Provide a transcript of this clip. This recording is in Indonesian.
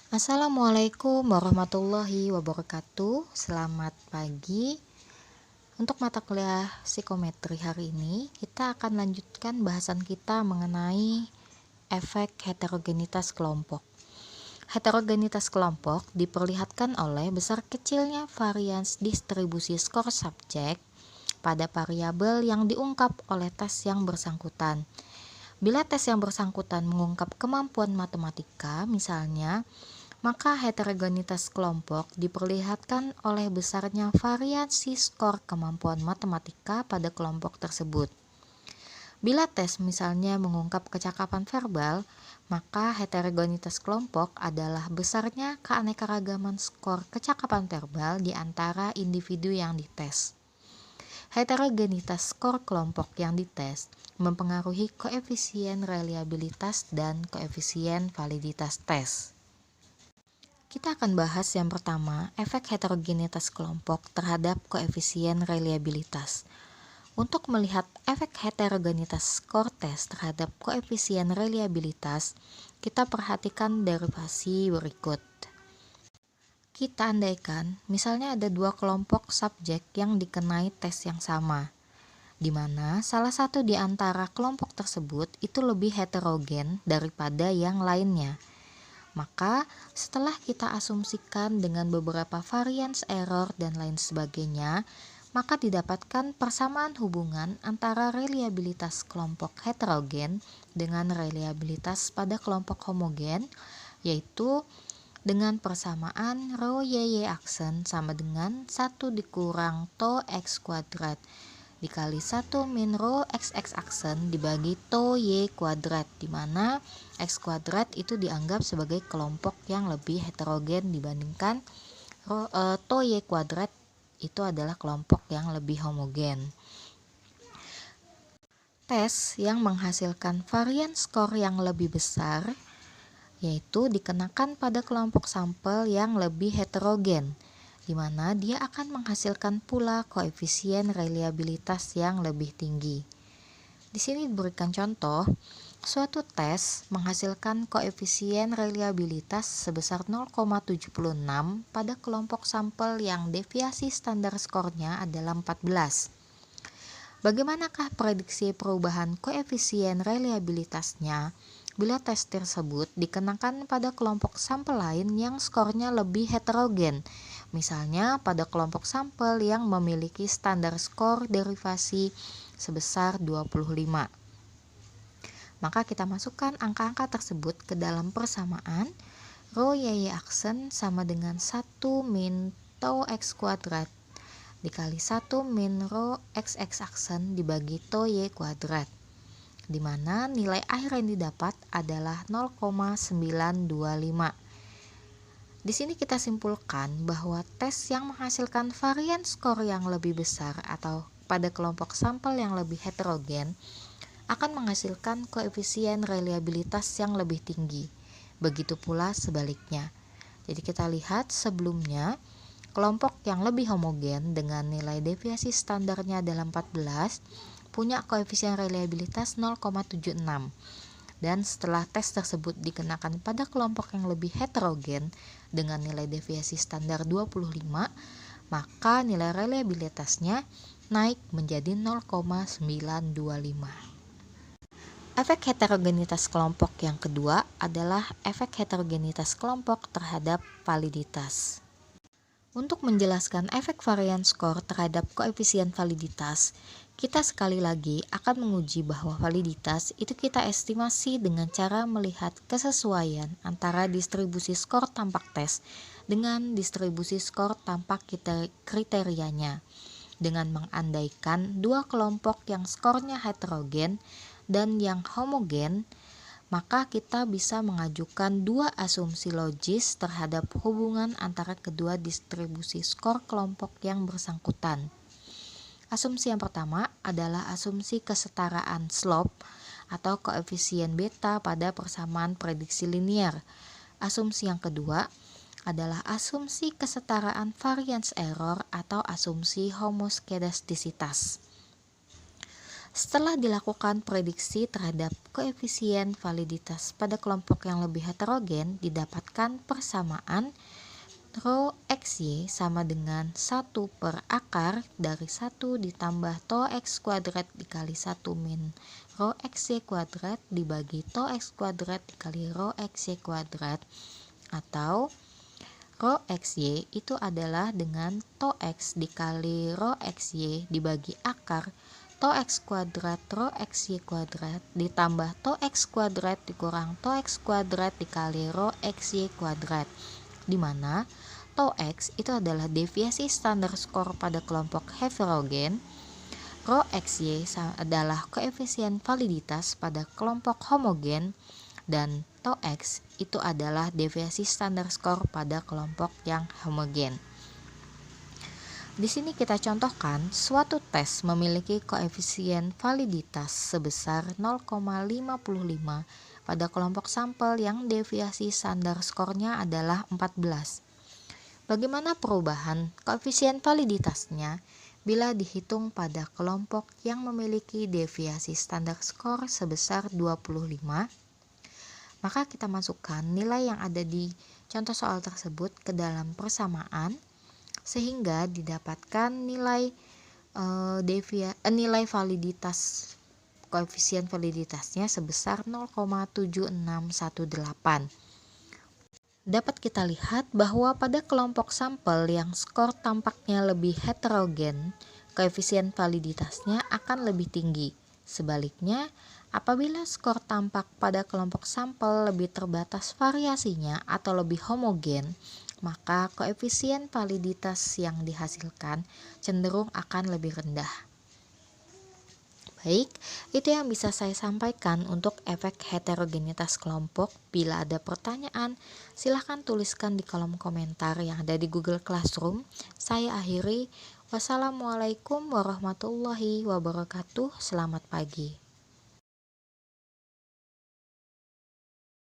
Assalamualaikum warahmatullahi wabarakatuh. Selamat pagi. Untuk mata kuliah psikometri hari ini, kita akan lanjutkan bahasan kita mengenai efek heterogenitas kelompok. Heterogenitas kelompok diperlihatkan oleh besar kecilnya varians distribusi skor subjek pada variabel yang diungkap oleh tes yang bersangkutan. Bila tes yang bersangkutan mengungkap kemampuan matematika, misalnya, maka heterogenitas kelompok diperlihatkan oleh besarnya variasi skor kemampuan matematika pada kelompok tersebut. Bila tes misalnya mengungkap kecakapan verbal, maka heterogenitas kelompok adalah besarnya keanekaragaman skor kecakapan verbal di antara individu yang dites. Heterogenitas skor kelompok yang dites mempengaruhi koefisien reliabilitas dan koefisien validitas tes. Kita akan bahas yang pertama, efek heterogenitas kelompok terhadap koefisien reliabilitas. Untuk melihat efek heterogenitas skor tes terhadap koefisien reliabilitas, kita perhatikan derivasi berikut. Kita andaikan, misalnya ada dua kelompok subjek yang dikenai tes yang sama, di mana salah satu di antara kelompok tersebut itu lebih heterogen daripada yang lainnya. Maka setelah kita asumsikan dengan beberapa varians error dan lain sebagainya, maka didapatkan persamaan hubungan antara reliabilitas kelompok heterogen dengan reliabilitas pada kelompok homogen, yaitu dengan persamaan rho y aksen sama dengan 1 dikurang tau x kuadrat dikali 1 min rho xx aksen dibagi tau y kuadrat, di mana x kuadrat itu dianggap sebagai kelompok yang lebih heterogen dibandingkan tau y kuadrat itu adalah kelompok yang lebih homogen. Tes yang menghasilkan varian skor yang lebih besar yaitu dikenakan pada kelompok sampel yang lebih heterogen, di mana dia akan menghasilkan pula koefisien reliabilitas yang lebih tinggi. Di sini diberikan contoh, suatu tes menghasilkan koefisien reliabilitas sebesar 0,76 pada kelompok sampel yang deviasi standar skornya adalah 14. Bagaimanakah prediksi perubahan koefisien reliabilitasnya bila tes tersebut dikenakan pada kelompok sampel lain yang skornya lebih heterogen, misalnya pada kelompok sampel yang memiliki standar skor derivasi sebesar 25. Maka kita masukkan angka-angka tersebut ke dalam persamaan rho y aksen sama dengan 1 min tau x kuadrat dikali 1 min rho xx aksen dibagi tau y kuadrat, di mana nilai akhir yang didapat adalah 0,925. Di sini kita simpulkan bahwa tes yang menghasilkan varian skor yang lebih besar atau pada kelompok sampel yang lebih heterogen akan menghasilkan koefisien reliabilitas yang lebih tinggi. Begitu pula sebaliknya. Jadi kita lihat sebelumnya kelompok yang lebih homogen dengan nilai deviasi standarnya adalah 14 punya koefisien reliabilitas 0,76, dan setelah tes tersebut dikenakan pada kelompok yang lebih heterogen dengan nilai deviasi standar 25, maka nilai reliabilitasnya naik menjadi 0,925. Efek heterogenitas kelompok yang kedua adalah efek heterogenitas kelompok terhadap validitas. Untuk menjelaskan efek varian skor terhadap koefisien validitas, kita sekali lagi akan menguji bahwa validitas itu kita estimasi dengan cara melihat kesesuaian antara distribusi skor tampak tes dengan distribusi skor tampak kriterianya, dengan mengandaikan dua kelompok yang skornya heterogen dan yang homogen. Maka kita bisa mengajukan dua asumsi logis terhadap hubungan antara kedua distribusi skor kelompok yang bersangkutan. Asumsi yang pertama adalah asumsi kesetaraan slope atau koefisien beta pada persamaan prediksi linear. Asumsi yang kedua adalah asumsi kesetaraan variance error atau asumsi homoskedastisitas. Setelah dilakukan prediksi terhadap koefisien validitas pada kelompok yang lebih heterogen, didapatkan persamaan rho XY sama dengan 1 per akar dari 1 ditambah tau X kuadrat dikali 1 min rho XY kuadrat dibagi tau X kuadrat dikali rho XY kuadrat, atau rho XY itu adalah dengan tau X dikali rho XY dibagi akar tau X kuadrat rho XY kuadrat ditambah tau X kuadrat dikurang tau X kuadrat dikali rho XY kuadrat, di mana tau X itu adalah deviasi standar skor pada kelompok heterogen, rho XY adalah koefisien validitas pada kelompok homogen, dan tau X itu adalah deviasi standar skor pada kelompok yang homogen. Di sini kita contohkan suatu tes memiliki koefisien validitas sebesar 0,55 pada kelompok sampel yang deviasi standar skornya adalah 14. Bagaimana perubahan koefisien validitasnya bila dihitung pada kelompok yang memiliki deviasi standar skor sebesar 25? Maka kita masukkan nilai yang ada di contoh soal tersebut ke dalam persamaan, sehingga didapatkan nilai nilai validitas koefisien validitasnya sebesar 0,7618. Dapat kita lihat bahwa pada kelompok sampel yang skor tampaknya lebih heterogen, koefisien validitasnya akan lebih tinggi. Sebaliknya, apabila skor tampak pada kelompok sampel lebih terbatas variasinya atau lebih homogen, maka koefisien validitas yang dihasilkan cenderung akan lebih rendah. Baik, itu yang bisa saya sampaikan untuk efek heterogenitas kelompok. Bila ada pertanyaan, silahkan tuliskan di kolom komentar yang ada di Google Classroom. Saya akhiri. Wassalamualaikum warahmatullahi wabarakatuh. Selamat pagi.